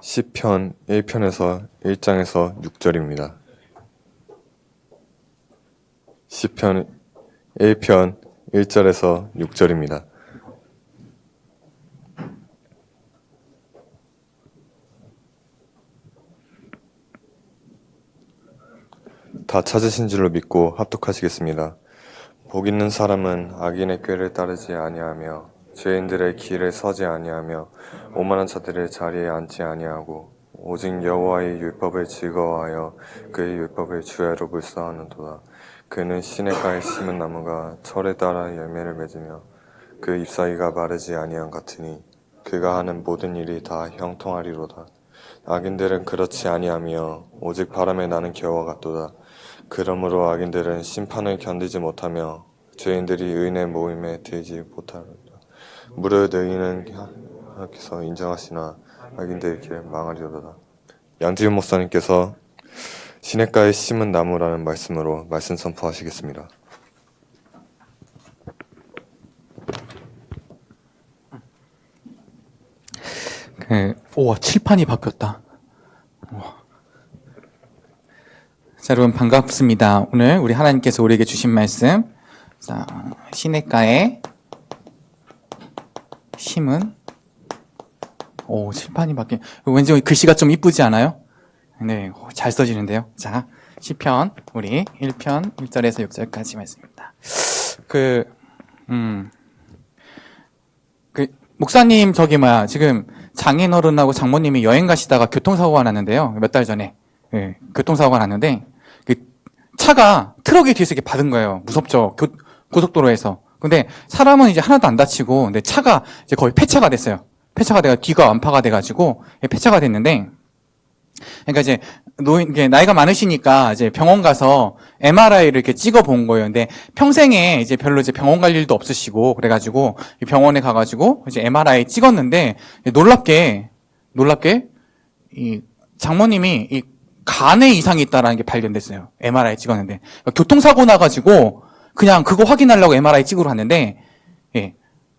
시편 1편에서 1장에서 6절입니다. 시편 1편 1절에서 6절입니다. 다 찾으신 줄로 믿고 합독하시겠습니다. 복 있는 사람은 악인의 꾀를 따르지 아니하며 죄인들의 길에 서지 아니하며 오만한 자들의 자리에 앉지 아니하고 오직 여호와의 율법을 즐거워하여 그의 율법을 주야로 불사하는도다. 그는 시냇가에 심은 나무가 철에 따라 열매를 맺으며 그 잎사귀가 마르지 아니한 같으니 그가 하는 모든 일이 다 형통하리로다. 악인들은 그렇지 아니하며 오직 바람에 나는 겨와 같도다. 그러므로 악인들은 심판을 견디지 못하며 죄인들이 의인의 모임에 들지 못하리로다. 무릇 의인은 하나님께서 인정하시나 악인들의 길 망하리로다. 양지훈 목사님께서 시냇가에 심은 나무라는 말씀으로 말씀 선포하시겠습니다. 우와, 칠판이 바뀌었다. 자, 여러분 반갑습니다. 오늘 우리 하나님께서 우리에게 주신 말씀, 자, 시냇가에 심은, 칠판이 바뀐, 왠지 글씨가 좀 이쁘지 않아요? 네, 잘 써지는데요. 자, 시편 우리 1편 1절에서 6절까지 말씀입니다. 목사님 지금 장인어른하고 장모님이 여행 가시다가 교통사고가 났는데요. 몇 달 전에. 네, 교통사고가 났는데 차가 트럭에 뒤에서 이렇게 받은 거예요. 무섭죠. 고속도로에서. 근데 사람은 이제 하나도 안 다치고, 근데 차가 이제 거의 폐차가 됐어요. 폐차가 돼가 뒤가 완파가 돼가지고 폐차가 됐는데, 그러니까 이제 나이가 많으시니까 이제 병원 가서 MRI를 이렇게 찍어 본 거예요. 근데 평생에 이제 별로 이제 병원 갈 일도 없으시고 그래가지고 병원에 가가지고 이제 MRI 찍었는데 놀랍게 이 장모님이 이 간에 이상이 있다라는 게 발견됐어요. MRI 찍었는데 교통사고 나가지고 그냥 그거 확인하려고 MRI 찍으러 갔는데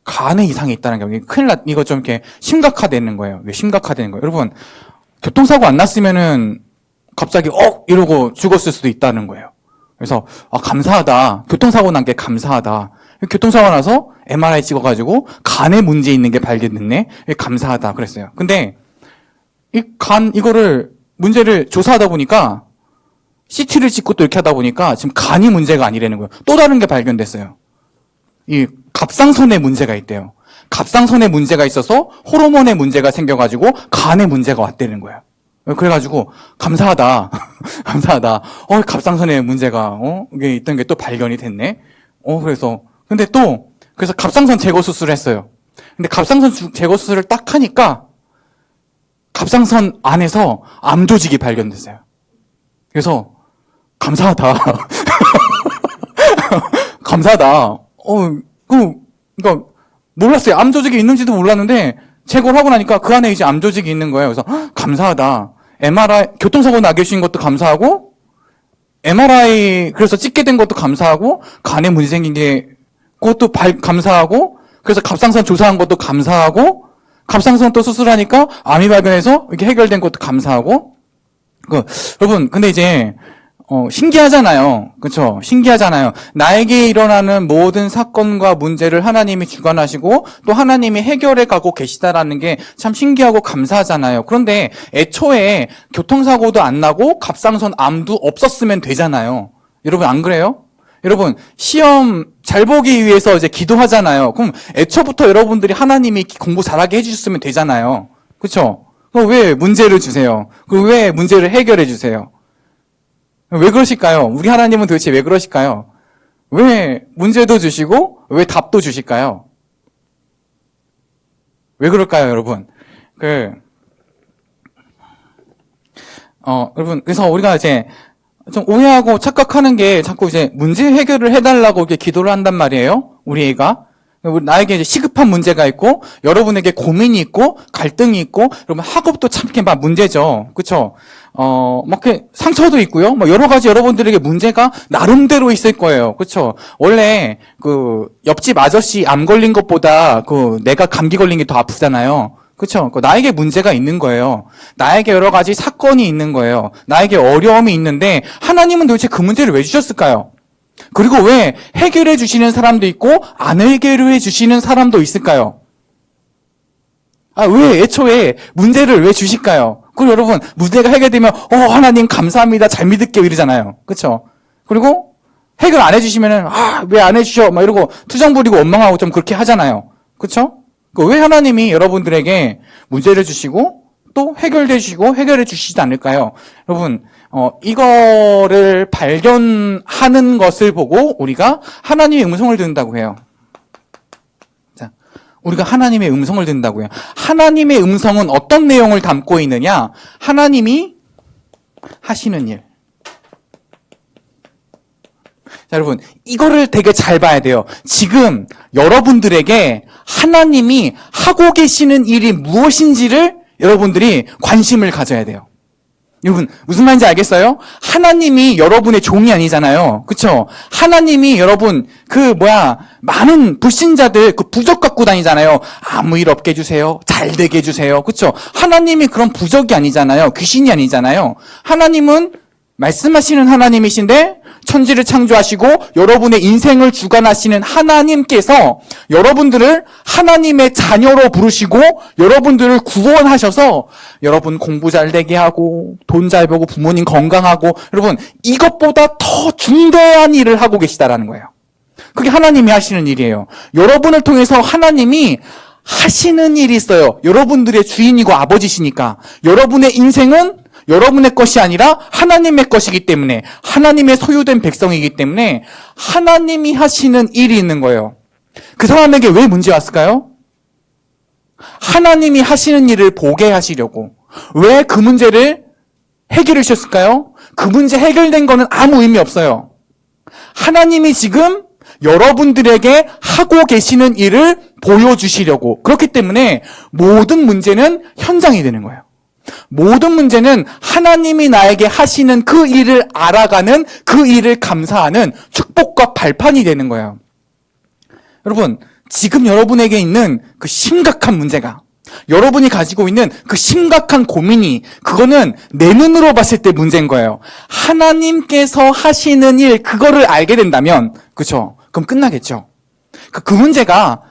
간에 이상이 있다는 게 큰일 이거 좀 이렇게 심각하다는 거예요. 심각하다는 거예요. 여러분 교통사고 안 났으면은 갑자기 이러고 죽었을 수도 있다는 거예요. 그래서 감사하다. 교통사고 난 게 감사하다. 교통사고 나서 MRI 찍어가지고 간에 문제 있는 게 발견됐네. 감사하다 그랬어요. 근데 이거를 문제를 조사하다 보니까 CT를 찍고 또 이렇게 하다 보니까 지금 간이 문제가 아니라는 거예요. 또 다른 게 발견됐어요. 이 갑상선에 문제가 있대요. 갑상선에 문제가 있어서 호르몬에 문제가 생겨가지고 간에 문제가 왔다는 거예요. 그래가지고 감사하다. 감사하다. 갑상선에 문제가 이게 있던 게 또 발견이 됐네. 그래서 갑상선 제거 수술을 했어요. 근데 갑상선 제거 수술을 딱 하니까 갑상선 안에서 암 조직이 발견됐어요. 그래서 감사하다. 감사하다. 그러니까 몰랐어요. 암 조직이 있는지도 몰랐는데 제거를 하고 나니까 그 안에 이제 암 조직이 있는 거예요. 그래서 감사하다. MRI 교통사고 나게 해주신 것도 감사하고 MRI 그래서 찍게 된 것도 감사하고 간에 문제 생긴 게 그것도 감사하고 그래서 갑상선 조사한 것도 감사하고 갑상선 또 수술하니까 암이 발견해서 이렇게 해결된 것도 감사하고 여러분 근데 이제 신기하잖아요. 그렇죠? 신기하잖아요. 나에게 일어나는 모든 사건과 문제를 하나님이 주관하시고 또 하나님이 해결해 가고 계시다라는 게 참 신기하고 감사하잖아요. 그런데 애초에 교통사고도 안 나고 갑상선 암도 없었으면 되잖아요. 여러분 안 그래요? 여러분 시험 잘 보기 위해서 이제 기도하잖아요. 그럼 애초부터 여러분들이 하나님이 공부 잘하게 해주셨으면 되잖아요. 그렇죠? 그럼 왜 문제를 주세요? 왜 문제를 해결해 주세요? 왜 그러실까요? 우리 하나님은 도대체 왜 그러실까요? 왜 문제도 주시고 왜 답도 주실까요? 왜 그럴까요, 여러분? 여러분 그래서 우리가 이제 좀 오해하고 착각하는 게 자꾸 이제 문제 해결을 해달라고 이렇게 기도를 한단 말이에요. 우리 애가. 나에게 이제 시급한 문제가 있고, 여러분에게 고민이 있고, 갈등이 있고, 그러면 학업도 참 이렇게 막 문제죠. 그쵸? 막 상처도 있고요. 뭐 여러 가지 여러분들에게 문제가 나름대로 있을 거예요. 그쵸? 원래 옆집 아저씨 암 걸린 것보다 내가 감기 걸린 게 더 아프잖아요. 그쵸? 나에게 문제가 있는 거예요. 나에게 여러 가지 사건이 있는 거예요. 나에게 어려움이 있는데 하나님은 도대체 그 문제를 왜 주셨을까요? 그리고 왜 해결해 주시는 사람도 있고 안 해결해 주시는 사람도 있을까요? 왜 애초에 문제를 왜 주실까요? 그리고 여러분 문제가 해결되면 하나님 감사합니다. 잘 믿을게요 이러잖아요. 그쵸? 그리고 해결 안 해주시면은 왜 안 해주셔? 막 이러고 투정 부리고 원망하고 좀 그렇게 하잖아요. 그쵸? 왜 하나님이 여러분들에게 문제를 주시고 또 해결해 주시고 해결해 주시지 않을까요? 여러분 이거를 발견하는 것을 보고 우리가 하나님의 음성을 듣는다고 해요. 자, 우리가 하나님의 음성을 듣는다고 해요. 하나님의 음성은 어떤 내용을 담고 있느냐? 하나님이 하시는 일. 자, 여러분, 이거를 되게 잘 봐야 돼요. 지금 여러분들에게 하나님이 하고 계시는 일이 무엇인지를 여러분들이 관심을 가져야 돼요. 여러분, 무슨 말인지 알겠어요? 하나님이 여러분의 종이 아니잖아요. 그쵸? 하나님이 여러분, 많은 불신자들 부적 갖고 다니잖아요. 아무 일 없게 해주세요. 잘 되게 해주세요. 그쵸? 하나님이 그런 부적이 아니잖아요. 귀신이 아니잖아요. 하나님은 말씀하시는 하나님이신데 천지를 창조하시고 여러분의 인생을 주관하시는 하나님께서 여러분들을 하나님의 자녀로 부르시고 여러분들을 구원하셔서 여러분 공부 잘 되게 하고 돈 잘 벌고 부모님 건강하고 여러분 이것보다 더 중대한 일을 하고 계시다라는 거예요. 그게 하나님이 하시는 일이에요. 여러분을 통해서 하나님이 하시는 일이 있어요. 여러분들의 주인이고 아버지시니까 여러분의 인생은 여러분의 것이 아니라 하나님의 것이기 때문에 하나님의 소유된 백성이기 때문에 하나님이 하시는 일이 있는 거예요. 그 사람에게 왜 문제 왔을까요? 하나님이 하시는 일을 보게 하시려고. 왜 그 문제를 해결해 주셨을까요? 그 문제 해결된 거는 아무 의미 없어요. 하나님이 지금 여러분들에게 하고 계시는 일을 보여주시려고. 그렇기 때문에 모든 문제는 현장이 되는 거예요. 모든 문제는 하나님이 나에게 하시는 그 일을 알아가는 그 일을 감사하는 축복과 발판이 되는 거예요. 여러분, 지금 여러분에게 있는 그 심각한 문제가 여러분이 가지고 있는 그 심각한 고민이 그거는 내 눈으로 봤을 때 문제인 거예요. 하나님께서 하시는 일 그거를 알게 된다면 그렇죠? 그럼 끝나겠죠. 그 문제가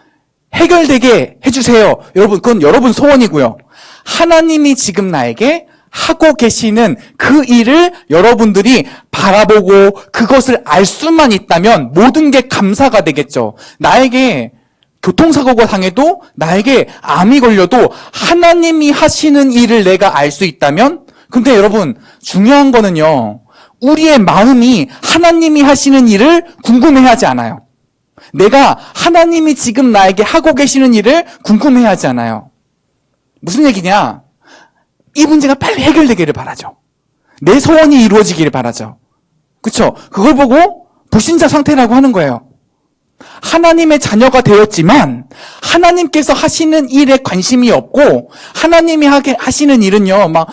해결되게 해주세요. 여러분, 그건 여러분 소원이고요. 하나님이 지금 나에게 하고 계시는 그 일을 여러분들이 바라보고 그것을 알 수만 있다면 모든 게 감사가 되겠죠. 나에게 교통사고가 당해도 나에게 암이 걸려도 하나님이 하시는 일을 내가 알 수 있다면 근데 여러분 중요한 거는요. 우리의 마음이 하나님이 하시는 일을 궁금해하지 않아요. 내가 하나님이 지금 나에게 하고 계시는 일을 궁금해하지 않아요. 무슨 얘기냐? 이 문제가 빨리 해결되기를 바라죠. 내 소원이 이루어지기를 바라죠. 그쵸? 그걸 보고 불신자 상태라고 하는 거예요. 하나님의 자녀가 되었지만 하나님께서 하시는 일에 관심이 없고 하나님이 하시는 일은요. 막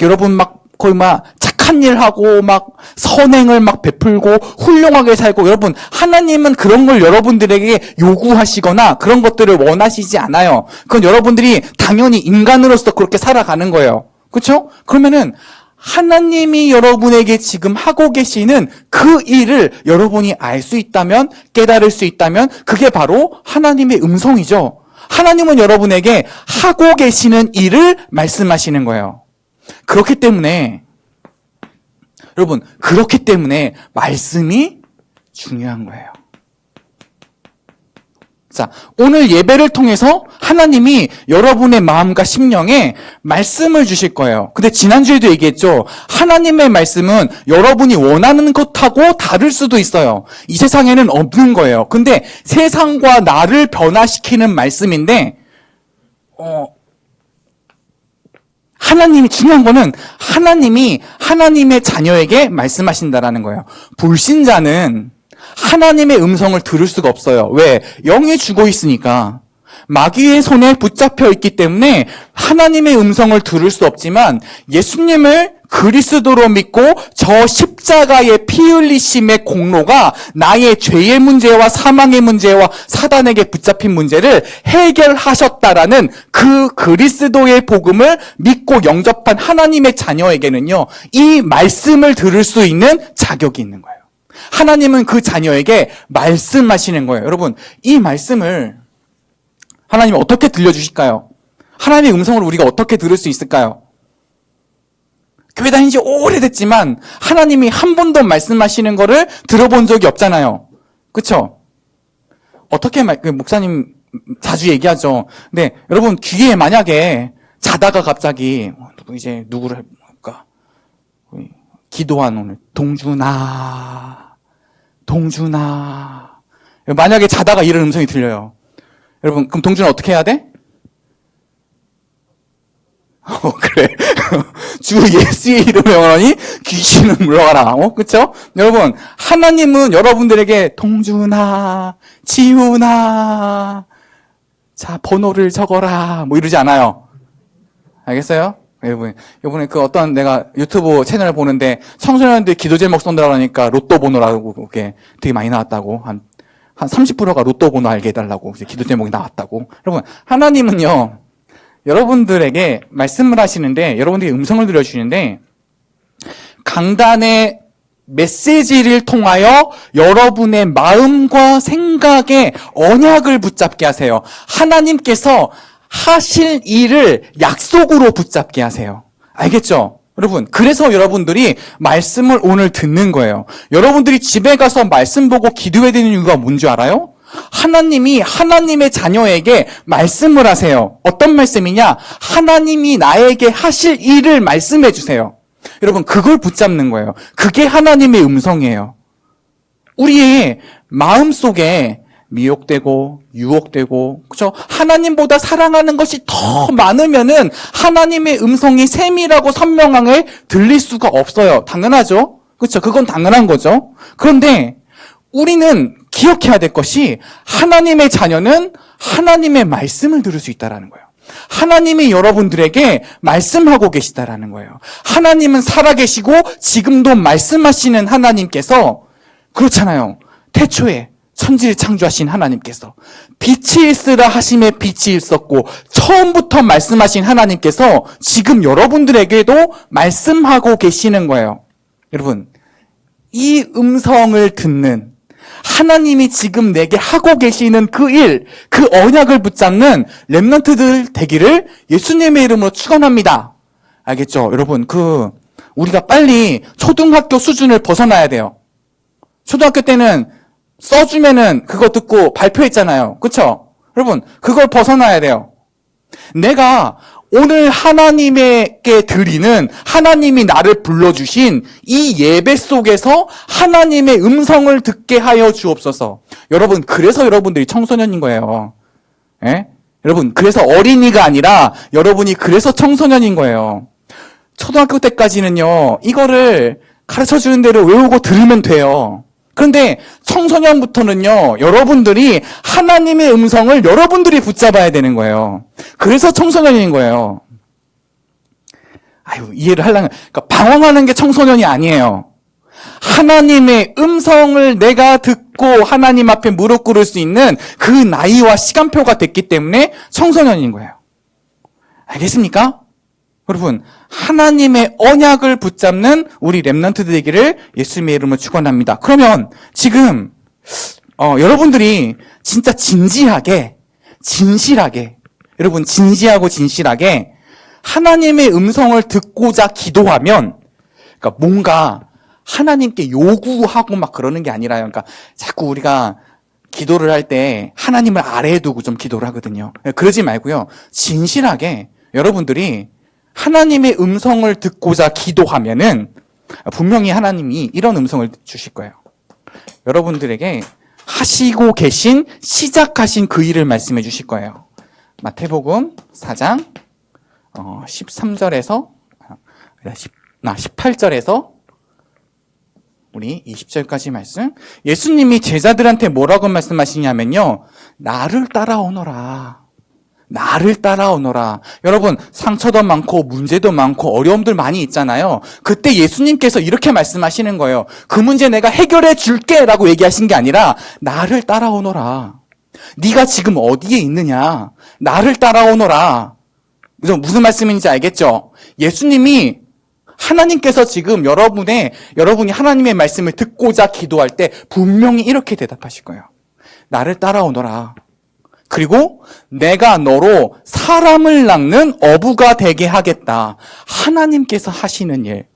여러분 거의 착한 일 하고 선행을 베풀고 훌륭하게 살고 여러분 하나님은 그런 걸 여러분들에게 요구하시거나 그런 것들을 원하시지 않아요. 그건 여러분들이 당연히 인간으로서 그렇게 살아가는 거예요. 그렇죠? 그러면은 하나님이 여러분에게 지금 하고 계시는 그 일을 여러분이 알 수 있다면 깨달을 수 있다면 그게 바로 하나님의 음성이죠. 하나님은 여러분에게 하고 계시는 일을 말씀하시는 거예요. 그렇기 때문에 여러분, 그렇기 때문에 말씀이 중요한 거예요. 자, 오늘 예배를 통해서 하나님이 여러분의 마음과 심령에 말씀을 주실 거예요. 근데 지난주에도 얘기했죠. 하나님의 말씀은 여러분이 원하는 것하고 다를 수도 있어요. 이 세상에는 없는 거예요. 근데 세상과 나를 변화시키는 말씀인데, 하나님이 중요한 거는 하나님이 하나님의 자녀에게 말씀하신다라는 거예요. 불신자는 하나님의 음성을 들을 수가 없어요. 왜? 영이 죽어 있으니까. 마귀의 손에 붙잡혀 있기 때문에 하나님의 음성을 들을 수 없지만 예수님을 그리스도로 믿고 저 십자가의 피 흘리심의 공로가 나의 죄의 문제와 사망의 문제와 사단에게 붙잡힌 문제를 해결하셨다라는 그 그리스도의 복음을 믿고 영접한 하나님의 자녀에게는요, 이 말씀을 들을 수 있는 자격이 있는 거예요. 하나님은 그 자녀에게 말씀하시는 거예요. 여러분, 이 말씀을 하나님이 어떻게 들려주실까요? 하나님의 음성을 우리가 어떻게 들을 수 있을까요? 교회 다닌 지 오래됐지만 하나님이 한 번도 말씀하시는 거를 들어본 적이 없잖아요. 그쵸? 어떻게 목사님 자주 얘기하죠. 근데 여러분 귀에 만약에 자다가 갑자기 누구를 해볼까? 기도한 오늘 동준아 만약에 자다가 이런 음성이 들려요. 여러분 그럼 동준아 어떻게 해야 돼? 그래. 주 예수의 이름으로 영원히 귀신은 물러가라. 그쵸? 여러분, 하나님은 여러분들에게 동준아, 지훈아, 자, 번호를 적어라. 이러지 않아요. 알겠어요? 여러분, 이번에 내가 유튜브 채널을 보는데 청소년들 기도 제목 쏜다고 하니까 로또 번호라고 그게 되게 많이 나왔다고. 한 30%가 로또 번호 알게 해달라고 기도 제목이 나왔다고. 여러분, 하나님은요, 여러분들에게 말씀을 하시는데, 여러분들이 음성을 들려주시는데, 강단의 메시지를 통하여 여러분의 마음과 생각에 언약을 붙잡게 하세요. 하나님께서 하실 일을 약속으로 붙잡게 하세요. 알겠죠? 여러분, 그래서 여러분들이 말씀을 오늘 듣는 거예요. 여러분들이 집에 가서 말씀 보고 기도해야 되는 이유가 뭔지 알아요? 하나님이 하나님의 자녀에게 말씀을 하세요. 어떤 말씀이냐? 하나님이 나에게 하실 일을 말씀해 주세요. 여러분, 그걸 붙잡는 거예요. 그게 하나님의 음성이에요. 우리의 마음속에 미혹되고 유혹되고 그렇죠? 하나님보다 사랑하는 것이 더 많으면은 하나님의 음성이 세밀하고 선명하게 들릴 수가 없어요. 당연하죠? 그렇죠? 그건 당연한 거죠. 그런데 우리는 기억해야 될 것이 하나님의 자녀는 하나님의 말씀을 들을 수 있다는 거예요. 하나님이 여러분들에게 말씀하고 계시다라는 거예요. 하나님은 살아계시고 지금도 말씀하시는 하나님께서 그렇잖아요. 태초에 천지를 창조하신 하나님께서 빛이 있으라 하심에 빛이 있었고 처음부터 말씀하신 하나님께서 지금 여러분들에게도 말씀하고 계시는 거예요. 여러분, 이 음성을 듣는 하나님이 지금 내게 하고 계시는 그 일, 그 언약을 붙잡는 렘넌트들 되기를 예수님의 이름으로 축원합니다. 알겠죠? 여러분, 우리가 빨리 초등학교 수준을 벗어나야 돼요. 초등학교 때는 써주면은 그거 듣고 발표했잖아요. 그쵸? 여러분, 그걸 벗어나야 돼요. 내가 오늘 하나님에게 드리는 하나님이 나를 불러주신 이 예배 속에서 하나님의 음성을 듣게 하여 주옵소서. 여러분, 그래서 여러분들이 청소년인 거예요. 예? 여러분, 그래서 어린이가 아니라 여러분이 그래서 청소년인 거예요. 초등학교 때까지는요, 이거를 가르쳐 주는 대로 외우고 들으면 돼요. 그런데 청소년부터는요, 여러분들이 하나님의 음성을 여러분들이 붙잡아야 되는 거예요. 그래서 청소년인 거예요. 이해를 하려면, 그러니까 방황하는 게 청소년이 아니에요. 하나님의 음성을 내가 듣고 하나님 앞에 무릎 꿇을 수 있는 그 나이와 시간표가 됐기 때문에 청소년인 거예요. 알겠습니까? 여러분, 하나님의 언약을 붙잡는 우리 렘넌트 되기를 예수님의 이름으로 축원합니다. 그러면 지금 여러분들이 진짜 진실하게 여러분 진지하고 진실하게 하나님의 음성을 듣고자 기도하면, 그러니까 뭔가 하나님께 요구하고 막 그러는 게 아니라요. 그러니까 자꾸 우리가 기도를 할 때 하나님을 아래에 두고 좀 기도를 하거든요. 그러지 말고요. 진실하게 여러분들이 하나님의 음성을 듣고자 기도하면은 분명히 하나님이 이런 음성을 주실 거예요. 여러분들에게 하시고 계신, 시작하신 그 일을 말씀해 주실 거예요. 마태복음 4장 13절에서 18절에서 우리 20절까지 말씀. 예수님이 제자들한테 뭐라고 말씀하시냐면요, 나를 따라오너라. 나를 따라오너라. 여러분, 상처도 많고 문제도 많고 어려움들 많이 있잖아요. 그때 예수님께서 이렇게 말씀하시는 거예요. 그 문제 내가 해결해 줄게 라고 얘기하신 게 아니라 나를 따라오너라. 네가 지금 어디에 있느냐? 나를 따라오너라. 그래서 무슨 말씀인지 알겠죠? 예수님이 하나님께서 지금 여러분이 하나님의 말씀을 듣고자 기도할 때 분명히 이렇게 대답하실 거예요. 나를 따라오너라. 그리고 내가 너로 사람을 낳는 어부가 되게 하겠다. 하나님께서 하시는 일.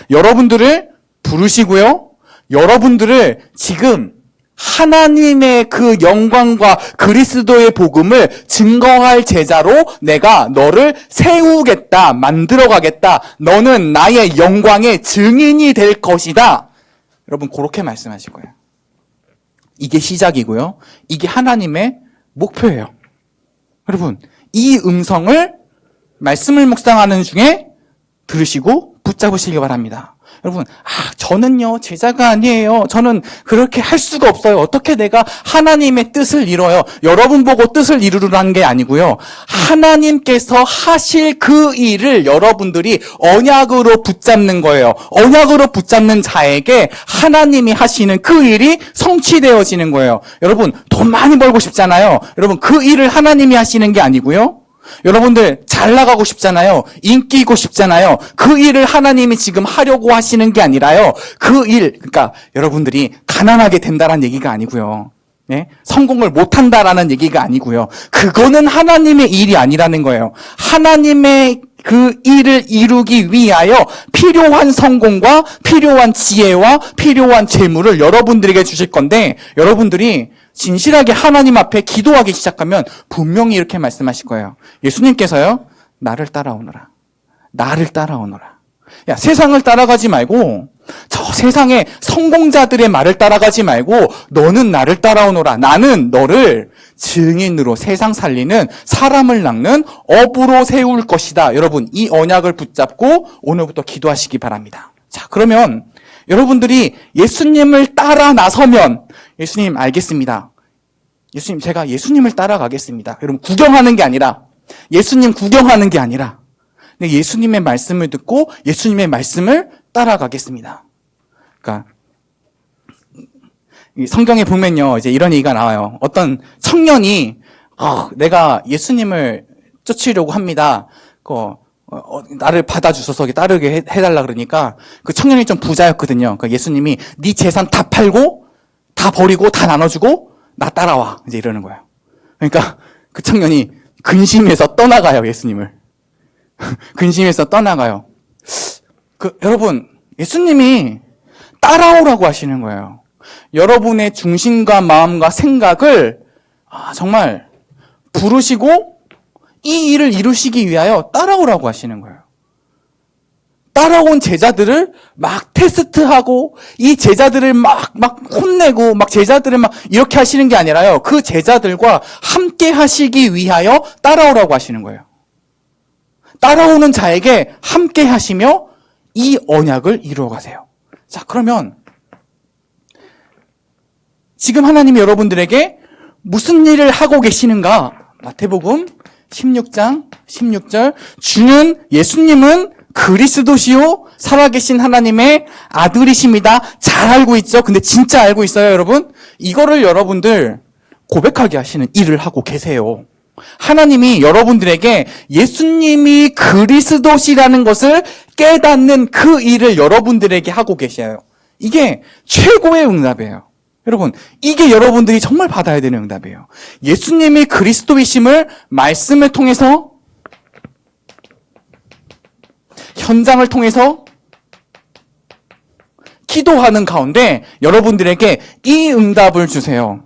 여러분들을 부르시고요. 여러분들을 지금 하나님의 그 영광과 그리스도의 복음을 증거할 제자로 내가 너를 세우겠다, 만들어가겠다. 너는 나의 영광의 증인이 될 것이다. 여러분, 그렇게 말씀하실 거예요. 이게 시작이고요. 이게 하나님의 목표예요. 여러분, 이 음성을 말씀을 묵상하는 중에 들으시고 붙잡으시기 바랍니다. 여러분, 저는요, 제자가 아니에요. 저는 그렇게 할 수가 없어요. 어떻게 내가 하나님의 뜻을 이뤄요? 여러분 보고 뜻을 이루라는 게 아니고요. 하나님께서 하실 그 일을 여러분들이 언약으로 붙잡는 거예요. 언약으로 붙잡는 자에게 하나님이 하시는 그 일이 성취되어지는 거예요. 여러분, 돈 많이 벌고 싶잖아요. 여러분, 그 일을 하나님이 하시는 게 아니고요. 여러분들 잘 나가고 싶잖아요. 인기 있고 싶잖아요. 그 일을 하나님이 지금 하려고 하시는 게 아니라요. 그 일, 그러니까 여러분들이 가난하게 된다라는 얘기가 아니고요. 네? 성공을 못한다라는 얘기가 아니고요. 그거는 하나님의 일이 아니라는 거예요. 하나님의 그 일을 이루기 위하여 필요한 성공과 필요한 지혜와 필요한 재물을 여러분들에게 주실 건데, 여러분들이 진실하게 하나님 앞에 기도하기 시작하면 분명히 이렇게 말씀하실 거예요. 예수님께서요, 나를 따라오너라. 나를 따라오너라. 야, 세상을 따라가지 말고, 저 세상의 성공자들의 말을 따라가지 말고, 너는 나를 따라오너라. 나는 너를 증인으로 세상 살리는 사람을 낳는 어부로 세울 것이다. 여러분, 이 언약을 붙잡고 오늘부터 기도하시기 바랍니다. 자, 그러면 여러분들이 예수님을 따라 나서면, 예수님 알겠습니다. 예수님, 제가 예수님을 따라가겠습니다. 여러분, 구경하는 게 아니라, 예수님 구경하는 게 아니라, 예수님의 말씀을 듣고 예수님의 말씀을 따라가겠습니다. 그러니까 성경에 보면요, 이제 이런 얘기가 나와요. 어떤 청년이 내가 예수님을 쫓으려고 합니다. 나를 받아주셔서 따르게 해달라 그러니까 그 청년이 좀 부자였거든요. 그러니까 예수님이 네 재산 다 팔고 다 버리고 다 나눠주고 나 따라와, 이제 이러는 거예요. 그러니까 그 청년이 근심해서 떠나가요, 예수님을. 근심해서 떠나가요. 여러분, 예수님이 따라오라고 하시는 거예요. 여러분의 중심과 마음과 생각을 정말 부르시고 이 일을 이루시기 위하여 따라오라고 하시는 거예요. 따라온 제자들을 막 테스트하고 이 제자들을 막 혼내고 막 제자들을 막 이렇게 하시는 게 아니라요. 그 제자들과 함께 하시기 위하여 따라오라고 하시는 거예요. 따라오는 자에게 함께 하시며 이 언약을 이루어 가세요. 자, 그러면 지금 하나님이 여러분들에게 무슨 일을 하고 계시는가? 마태복음 16장 16절, 주는 예수님은 그리스도시요 살아계신 하나님의 아들이십니다. 잘 알고 있죠? 근데 진짜 알고 있어요, 여러분? 이거를 여러분들 고백하게 하시는 일을 하고 계세요. 하나님이 여러분들에게 예수님이 그리스도시라는 것을 깨닫는 그 일을 여러분들에게 하고 계셔요. 이게 최고의 응답이에요. 여러분, 이게 여러분들이 정말 받아야 되는 응답이에요. 예수님이 그리스도이심을 말씀을 통해서, 현장을 통해서 기도하는 가운데 여러분들에게 이 응답을 주세요.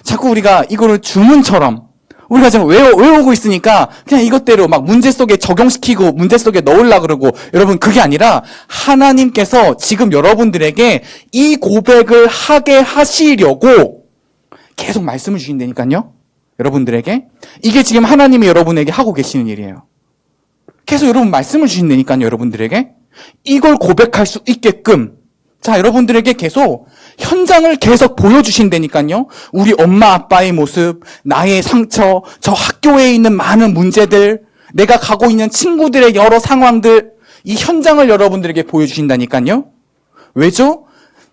자꾸 우리가 이거를 주문처럼 우리가 지금 외우고 있으니까 그냥 이것대로 막 문제 속에 적용시키고 문제 속에 넣으려고 그러고, 여러분, 그게 아니라 하나님께서 지금 여러분들에게 이 고백을 하게 하시려고 계속 말씀을 주신다니까요. 여러분들에게. 이게 지금 하나님이 여러분에게 하고 계시는 일이에요. 계속 여러분 말씀을 주신다니까요. 여러분들에게. 이걸 고백할 수 있게끔 자, 여러분들에게 계속 현장을 계속 보여주신다니까요. 우리 엄마 아빠의 모습, 나의 상처, 저 학교에 있는 많은 문제들, 내가 가고 있는 친구들의 여러 상황들, 이 현장을 여러분들에게 보여주신다니까요. 왜죠?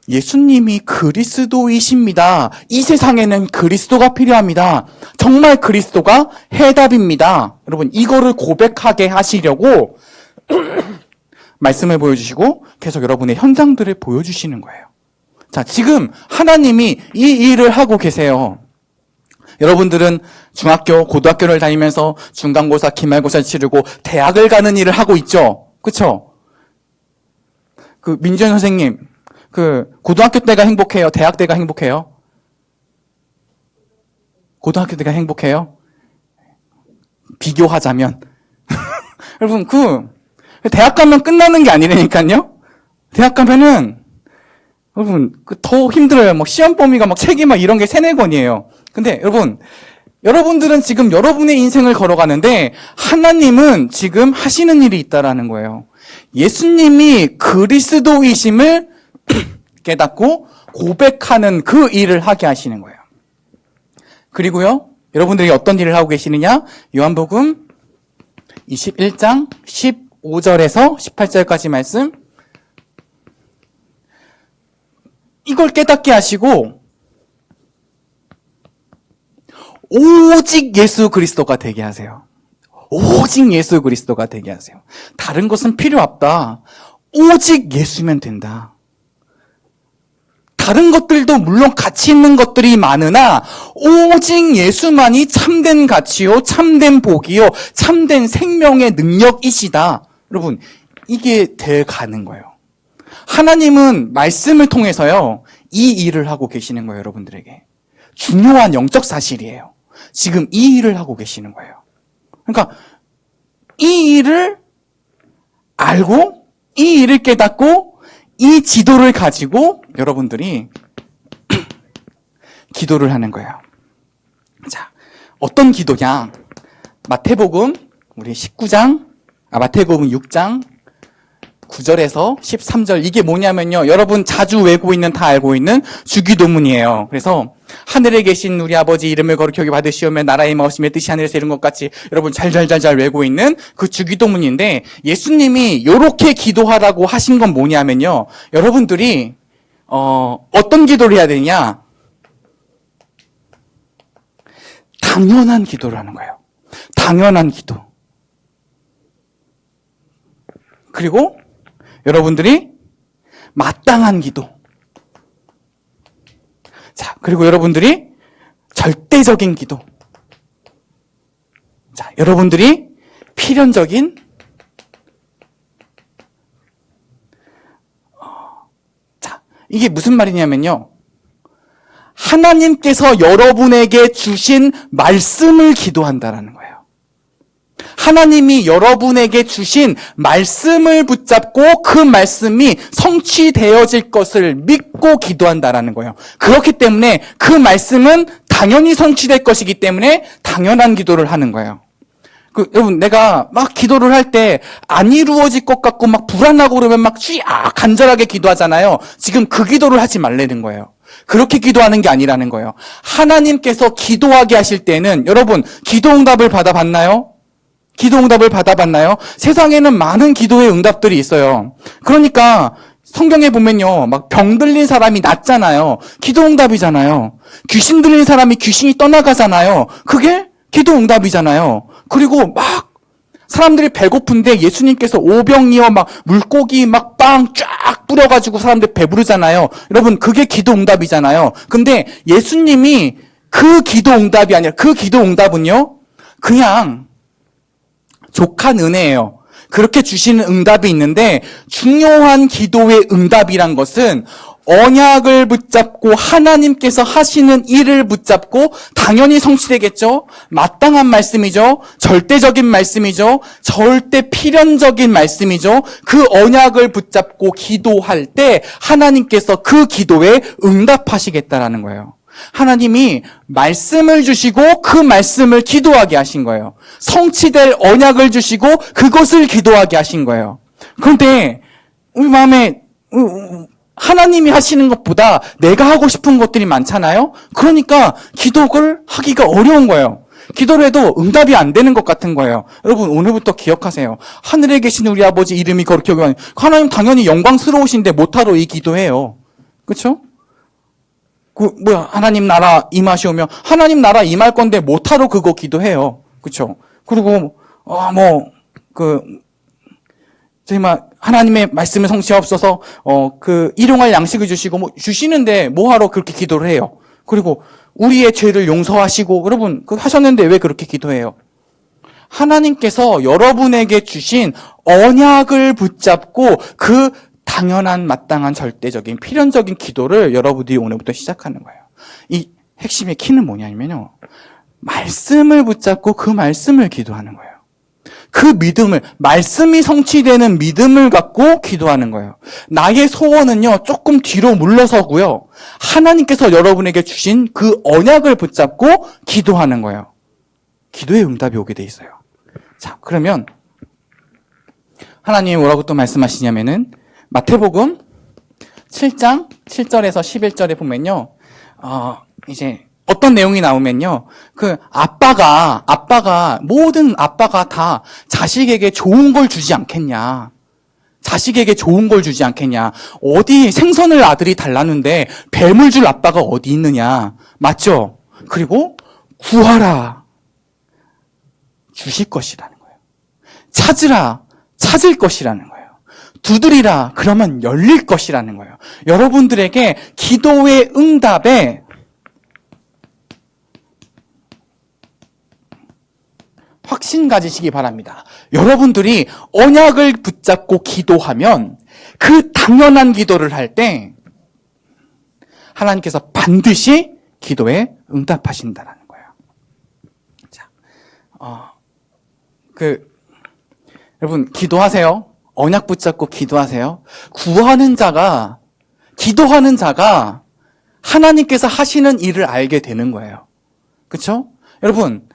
예수님이 그리스도이십니다. 이 세상에는 그리스도가 필요합니다. 정말 그리스도가 해답입니다. 여러분, 이거를 고백하게 하시려고 말씀을 보여주시고 계속 여러분의 현장들을 보여주시는 거예요. 자, 지금 하나님이 이 일을 하고 계세요. 여러분들은 중학교, 고등학교를 다니면서 중간고사, 기말고사를 치르고 대학을 가는 일을 하고 있죠. 그쵸? 민지현 선생님, 고등학교 때가 행복해요? 대학 때가 행복해요? 고등학교 때가 행복해요? 비교하자면. 여러분, 대학 가면 끝나는 게 아니라니까요? 대학 가면은, 여러분, 더 힘들어요. 시험 범위가 책이 이런 게 3-4권이에요. 근데 여러분들은 지금 여러분의 인생을 걸어가는데, 하나님은 지금 하시는 일이 있다라는 거예요. 예수님이 그리스도이심을 깨닫고 고백하는 그 일을 하게 하시는 거예요. 그리고요, 여러분들이 어떤 일을 하고 계시느냐? 요한복음 21장 15절에서 18절까지 말씀. 이걸 깨닫게 하시고 오직 예수 그리스도가 되게 하세요. 오직 예수 그리스도가 되게 하세요. 다른 것은 필요 없다. 오직 예수면 된다. 다른 것들도 물론 가치 있는 것들이 많으나 오직 예수만이 참된 가치요, 참된 복이요, 참된 생명의 능력이시다. 여러분, 이게 돼 가는 거예요. 하나님은 말씀을 통해서요, 이 일을 하고 계시는 거예요, 여러분들에게. 중요한 영적 사실이에요. 지금 이 일을 하고 계시는 거예요. 그러니까 이 일을 알고, 이 일을 깨닫고, 이 지도를 가지고 여러분들이 기도를 하는 거예요. 자, 어떤 기도냐? 마태복음 6장 9절에서 13절. 이게 뭐냐면요, 여러분 자주 외우고 있는, 다 알고 있는 주기도문이에요. 그래서 하늘에 계신 우리 아버지 이름을 거룩히 여기 받으시오며 나라의 마으심의 뜻이 하늘에서 이룬 것 같이, 여러분 잘 외우고 있는 그 주기도문인데, 예수님이 이렇게 기도하라고 하신 건 뭐냐면요, 여러분들이 어떤 기도를 해야 되냐? 당연한 기도를 하는 거예요. 당연한 기도. 그리고 여러분들이 마땅한 기도. 자, 그리고 여러분들이 절대적인 기도. 자, 여러분들이 필연적인 자, 이게 무슨 말이냐면요, 하나님께서 여러분에게 주신 말씀을 기도한다라는 거예요. 하나님이 여러분에게 주신 말씀을 붙잡고 그 말씀이 성취되어질 것을 믿고 기도한다라는 거예요. 그렇기 때문에 그 말씀은 당연히 성취될 것이기 때문에 당연한 기도를 하는 거예요. 여러분, 내가 막 기도를 할 때 안 이루어질 것 같고 막 불안하고 그러면 막 간절하게 기도하잖아요. 지금 그 기도를 하지 말라는 거예요. 그렇게 기도하는 게 아니라는 거예요. 하나님께서 기도하게 하실 때는, 여러분, 기도 응답을 받아봤나요? 기도 응답을 받아봤나요? 세상에는 많은 기도의 응답들이 있어요. 그러니까 성경에 보면요, 막 병 들린 사람이 낫잖아요. 기도 응답이잖아요. 귀신 들린 사람이 귀신이 떠나가잖아요. 그게 기도 응답이잖아요. 그리고 막 사람들이 배고픈데 예수님께서 오병이어 막 물고기 막 빵 쫙 뿌려가지고 사람들 배부르잖아요. 여러분, 그게 기도 응답이잖아요. 근데 예수님이 그 기도 응답이 아니라, 그 기도 응답은요, 그냥 족한 은혜예요. 그렇게 주시는 응답이 있는데, 중요한 기도의 응답이란 것은 언약을 붙잡고 하나님께서 하시는 일을 붙잡고 당연히 성취되겠죠. 마땅한 말씀이죠. 절대적인 말씀이죠. 절대 필연적인 말씀이죠. 그 언약을 붙잡고 기도할 때 하나님께서 그 기도에 응답하시겠다라는 거예요. 하나님이 말씀을 주시고 그 말씀을 기도하게 하신 거예요. 성취될 언약을 주시고 그것을 기도하게 하신 거예요. 그런데 우리 마음에 하나님이 하시는 것보다 내가 하고 싶은 것들이 많잖아요? 그러니까 기도를 하기가 어려운 거예요. 기도를 해도 응답이 안 되는 것 같은 거예요. 여러분, 오늘부터 기억하세요. 하늘에 계신 우리 아버지 이름이 거룩히 여기면 하나님 당연히 영광스러우신데 못하러 이 기도해요. 그렇죠? 하나님 나라 임하시오며 하나님 나라 임할 건데 못하러 그거 기도해요. 그렇죠? 그리고 정말 하나님의 말씀을 성취하옵소서 일용할 양식을 주시고 주시는데 뭐하러 그렇게 기도를 해요? 그리고 우리의 죄를 용서하시고 여러분 하셨는데 왜 그렇게 기도해요? 하나님께서 여러분에게 주신 언약을 붙잡고 그 당연한 마땅한 절대적인 필연적인 기도를 여러분들이 오늘부터 시작하는 거예요. 이 핵심의 키는 뭐냐면요. 말씀을 붙잡고 그 말씀을 기도하는 거예요. 그 믿음을, 말씀이 성취되는 믿음을 갖고 기도하는 거예요. 나의 소원은요, 조금 뒤로 물러서고요. 하나님께서 여러분에게 주신 그 언약을 붙잡고 기도하는 거예요. 기도의 응답이 오게 돼 있어요. 자, 그러면 하나님이 뭐라고 또 말씀하시냐면은 마태복음 7장 7절에서 11절에 보면요. 이제 어떤 내용이 나오면요. 모든 아빠가 다 자식에게 좋은 걸 주지 않겠냐. 자식에게 좋은 걸 주지 않겠냐. 어디 생선을 아들이 달라는데 뱀을 줄 아빠가 어디 있느냐. 맞죠? 그리고 구하라. 주실 것이라는 거예요. 찾으라. 찾을 것이라는 거예요. 두드리라. 그러면 열릴 것이라는 거예요. 여러분들에게 기도의 응답에 확신 가지시기 바랍니다. 여러분들이 언약을 붙잡고 기도하면 그 당연한 기도를 할 때 하나님께서 반드시 기도에 응답하신다라는 거예요. 자, 여러분 기도하세요. 언약 붙잡고 기도하세요. 기도하는 자가 하나님께서 하시는 일을 알게 되는 거예요. 그렇죠? 여러분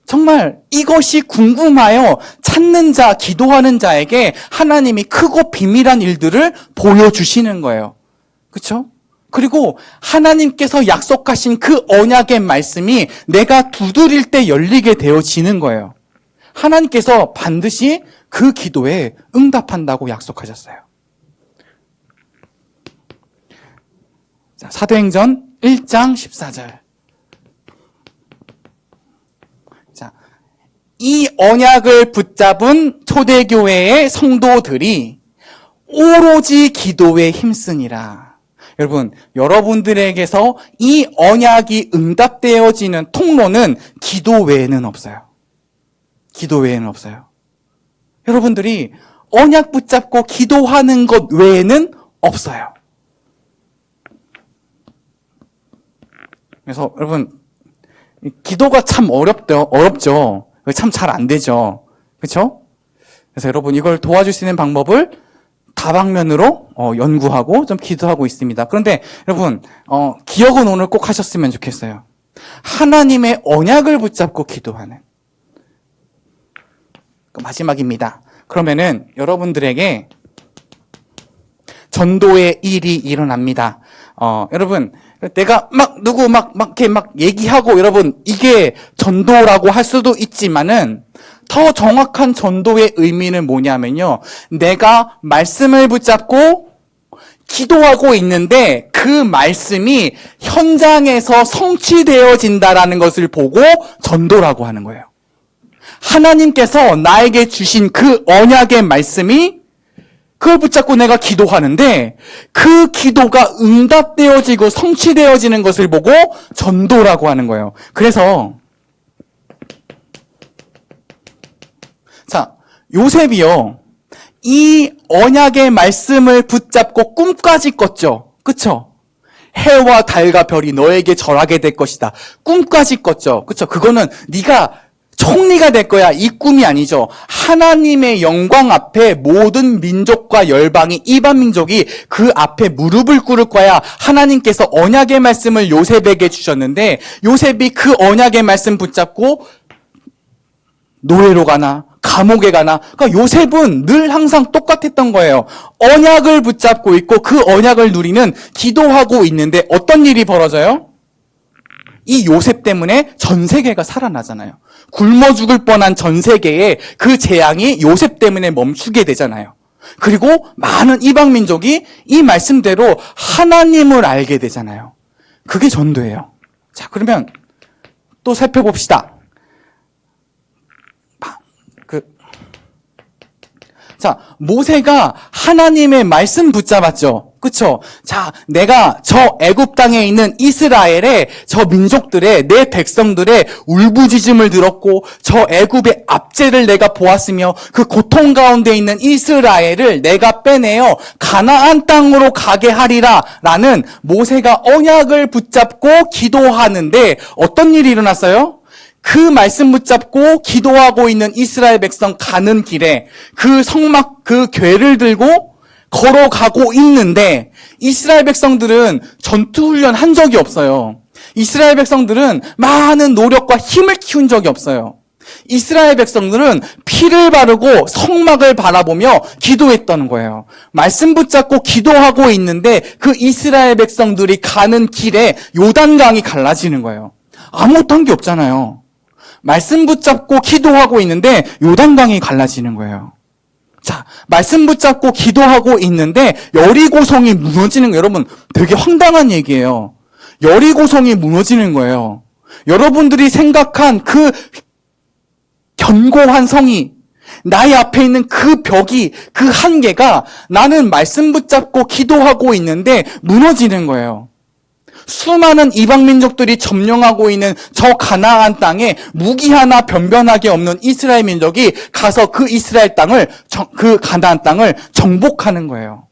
정말 이것이 궁금하여 찾는 자, 기도하는 자에게 하나님이 크고 비밀한 일들을 보여주시는 거예요. 그렇죠? 그리고 하나님께서 약속하신 그 언약의 말씀이 내가 두드릴 때 열리게 되어지는 거예요. 하나님께서 반드시 그 기도에 응답한다고 약속하셨어요. 자, 사도행전 1장 14절. 이 언약을 붙잡은 초대교회의 성도들이 오로지 기도에 힘쓰니라. 여러분, 여러분들에게서 이 언약이 응답되어지는 통로는 기도 외에는 없어요. 기도 외에는 없어요. 여러분들이 언약 붙잡고 기도하는 것 외에는 없어요. 그래서 여러분, 기도가 참 어렵죠. 참 잘 안 되죠. 그렇죠? 그래서 여러분 이걸 도와줄 수 있는 방법을 다방면으로 연구하고 좀 기도하고 있습니다. 그런데 여러분 기억은 오늘 꼭 하셨으면 좋겠어요. 하나님의 언약을 붙잡고 기도하는 마지막입니다. 그러면은 여러분들에게 전도의 일이 일어납니다. 여러분 내가 누구 이렇게 얘기하고 여러분 이게 전도라고 할 수도 있지만은 더 정확한 전도의 의미는 뭐냐면요. 내가 말씀을 붙잡고 기도하고 있는데 그 말씀이 현장에서 성취되어진다라는 것을 보고 전도라고 하는 거예요. 하나님께서 나에게 주신 그 언약의 말씀이 그걸 붙잡고 내가 기도하는데 그 기도가 응답되어지고 성취되어지는 것을 보고 전도라고 하는 거예요. 그래서 자, 요셉이요. 이 언약의 말씀을 붙잡고 꿈까지 꿨죠. 그쵸? 해와 달과 별이 너에게 절하게 될 것이다. 꿈까지 꿨죠. 그쵸? 그거는 네가 총리가 될 거야. 이 꿈이 아니죠. 하나님의 영광 앞에 모든 민족과 열방이 이방 민족이 그 앞에 무릎을 꿇을 거야. 하나님께서 언약의 말씀을 요셉에게 주셨는데 요셉이 그 언약의 말씀 붙잡고 노예로 가나 감옥에 가나. 그러니까 요셉은 늘 항상 똑같았던 거예요. 언약을 붙잡고 있고 그 언약을 누리는 기도하고 있는데 어떤 일이 벌어져요? 이 요셉 때문에 전 세계가 살아나잖아요. 굶어 죽을 뻔한 전 세계에 그 재앙이 요셉 때문에 멈추게 되잖아요. 그리고 많은 이방 민족이 이 말씀대로 하나님을 알게 되잖아요. 그게 전도예요. 자, 그러면 또 살펴봅시다. 자, 모세가 하나님의 말씀 붙잡았죠. 그쵸? 자, 내가 저 애굽 땅에 있는 이스라엘의 저 민족들의 내 백성들의 울부짖음을 들었고 저 애굽의 압제를 내가 보았으며 그 고통 가운데 있는 이스라엘을 내가 빼내어 가나안 땅으로 가게 하리라 라는 모세가 언약을 붙잡고 기도하는데 어떤 일이 일어났어요? 그 말씀 붙잡고 기도하고 있는 이스라엘 백성 가는 길에 그 성막 그 궤를 들고 걸어가고 있는데 이스라엘 백성들은 전투훈련 한 적이 없어요. 이스라엘 백성들은 많은 노력과 힘을 키운 적이 없어요. 이스라엘 백성들은 피를 바르고 성막을 바라보며 기도했던 거예요. 말씀 붙잡고 기도하고 있는데 그 이스라엘 백성들이 가는 길에 요단강이 갈라지는 거예요. 아무것도 한 게 없잖아요. 말씀 붙잡고 기도하고 있는데 요단강이 갈라지는 거예요. 자, 말씀 붙잡고 기도하고 있는데 여리고성이 무너지는 거예요. 여러분, 되게 황당한 얘기예요. 여리고성이 무너지는 거예요. 여러분들이 생각한 그 견고한 성이 나의 앞에 있는 그 벽이 그 한계가 나는 말씀 붙잡고 기도하고 있는데 무너지는 거예요. 수많은 이방 민족들이 점령하고 있는 저 가나안 땅에 무기 하나 변변하게 없는 이스라엘 민족이 가서 그 이스라엘 땅을 그 가나안 땅을 정복하는 거예요.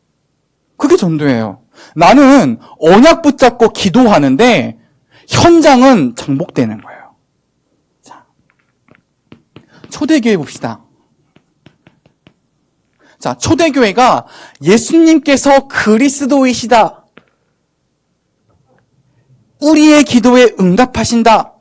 그게 전도예요. 나는 언약 붙잡고 기도하는데 현장은 정복되는 거예요. 자, 초대교회 봅시다. 자, 초대교회가 예수님께서 그리스도이시다. 우리의 기도에 응답하신다.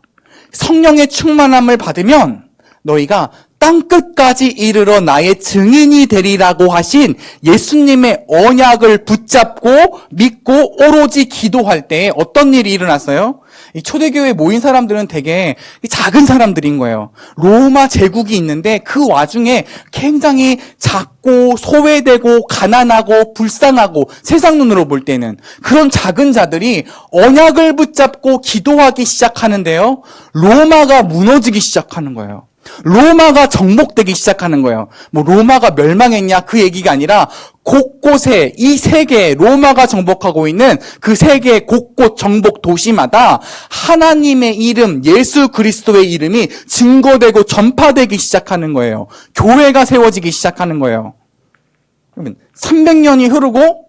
성령의 충만함을 받으면 너희가 땅끝까지 이르러 나의 증인이 되리라고 하신 예수님의 언약을 붙잡고 믿고 오로지 기도할 때 어떤 일이 일어났어요? 이 초대교회에 모인 사람들은 되게 작은 사람들인 거예요. 로마 제국이 있는데 그 와중에 굉장히 작고 소외되고 가난하고 불쌍하고 세상 눈으로 볼 때는 그런 작은 자들이 언약을 붙잡고 기도하기 시작하는데요. 로마가 무너지기 시작하는 거예요. 로마가 정복되기 시작하는 거예요. 뭐 로마가 멸망했냐 그 얘기가 아니라 곳곳에 이 세계 로마가 정복하고 있는 그 세계 곳곳 정복 도시마다 하나님의 이름 예수 그리스도의 이름이 증거되고 전파되기 시작하는 거예요. 교회가 세워지기 시작하는 거예요. 그러면 300년이 흐르고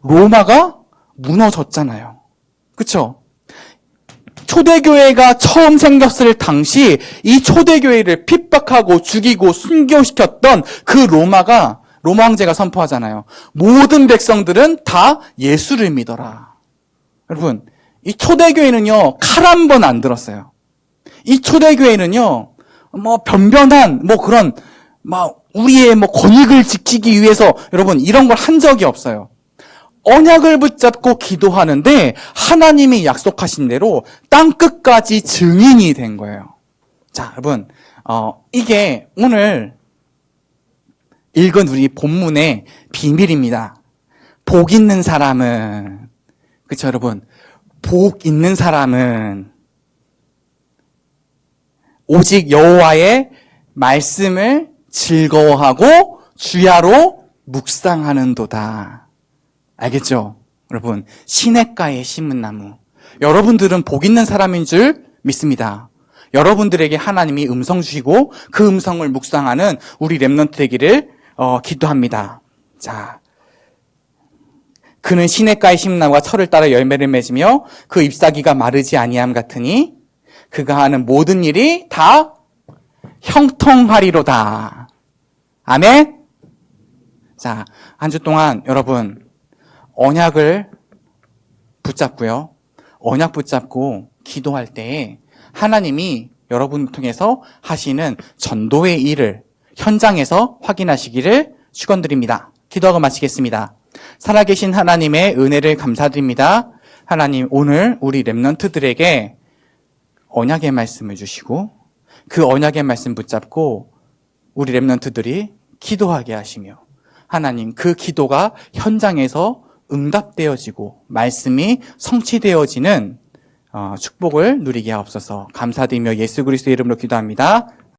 로마가 무너졌잖아요. 그렇죠? 초대교회가 처음 생겼을 당시 이 초대교회를 핍박하고 죽이고 순교시켰던 그 로마 황제가 선포하잖아요. 모든 백성들은 다 예수를 믿어라. 여러분, 이 초대교회는요, 칼 한 번 안 들었어요. 이 초대교회는요, 변변한, 그런, 우리의 권익을 지키기 위해서 여러분, 이런 걸 한 적이 없어요. 언약을 붙잡고 기도하는데 하나님이 약속하신 대로 땅끝까지 증인이 된 거예요. 자, 여러분, 이게 오늘 읽은 우리 본문의 비밀입니다. 복 있는 사람은, 그쵸, 여러분? 복 있는 사람은 오직 여호와의 말씀을 즐거워하고 주야로 묵상하는도다. 알겠죠? 여러분, 시냇가에 심은 나무. 여러분들은 복 있는 사람인 줄 믿습니다. 여러분들에게 하나님이 음성 주시고 그 음성을 묵상하는 우리 렘넌트 되기를 기도합니다. 자, 그는 시냇가에 심은 나무가 철을 따라 열매를 맺으며 그 잎사귀가 마르지 아니함 같으니 그가 하는 모든 일이 다 형통하리로다. 아멘? 자, 한 주 동안 여러분 언약을 붙잡고요. 언약 붙잡고 기도할 때에 하나님이 여러분을 통해서 하시는 전도의 일을 현장에서 확인하시기를 축원드립니다. 기도하고 마치겠습니다. 살아계신 하나님의 은혜를 감사드립니다. 하나님, 오늘 우리 렘넌트들에게 언약의 말씀을 주시고 그 언약의 말씀 붙잡고 우리 렘넌트들이 기도하게 하시며 하나님, 그 기도가 현장에서 응답되어지고 말씀이 성취되어지는 축복을 누리게 하옵소서. 감사드리며 예수 그리스도의 이름으로 기도합니다.